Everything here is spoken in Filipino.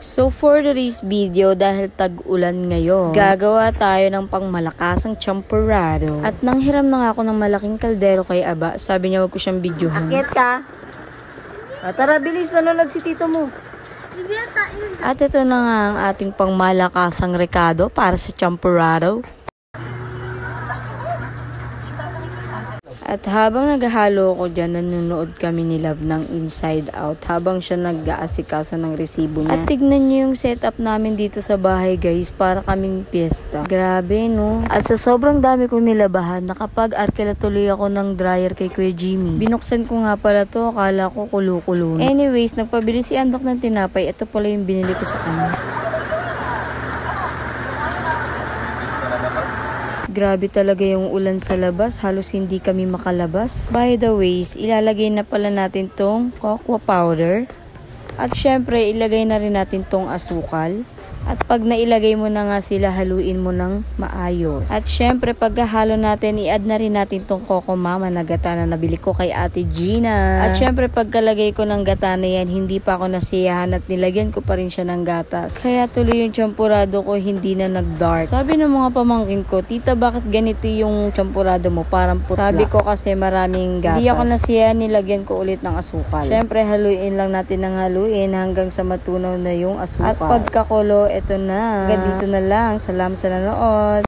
So for today's video, dahil tag-ulan ngayon, gagawa tayo ng pangmalakasang champurrado. At nanghiram na nga ako ng malaking kaldero kay Aba. Sabi niya wag ko siyang videohan. Akit ka. Tara, bilis. Nanonog si tito mo. At ito na nga ang ating pangmalakasang rekado para sa champurrado. At habang naghahalo ko dyan, nanonood kami ni Love ng Inside Out habang siya nag-aasikaso ng resibo niya. At tignan niyo yung setup namin dito sa bahay guys, para kaming piyesta. Grabe no? At sa sobrang dami kong nilabahan, nakapag-arkela tuloy ako ng dryer kay Kuya Jimmy. Binuksan ko nga pala to, akala ko kulo-kulo. Anyways, nagpabili si Andok ng tinapay. Ito pala yung binili ko sa kanya. Grabe talaga yung ulan sa labas, halos hindi kami makalabas. By the ways, ilalagay na pala natin tong cocoa powder. At syempre, ilagay na rin natin tong asukal. At pag nailagay mo na nga sila, haluin mo ng maayos. At syempre, pagkahalo natin, i-add na rin natin tong Coco Mama na gata na nabili ko kay Ate Gina. At syempre, pagkalagay ko ng gata na yan, hindi pa ako nasiyahan at nilagyan ko pa rin siya ng gatas. Kaya tuloy yung champurrado ko, hindi na nag-dark. Sabi ng mga pamangkin ko, tita, bakit ganito yung champurrado mo? Parang putla. Sabi ko kasi maraming gatas. Hindi ako nasiyahan, nilagyan ko ulit ng asukal. Syempre, haluin lang natin ng haluin hanggang sa matunaw na yung asukal. At pagkakulo, eto na. Hanggang dito na lang. Salamat sa nanood.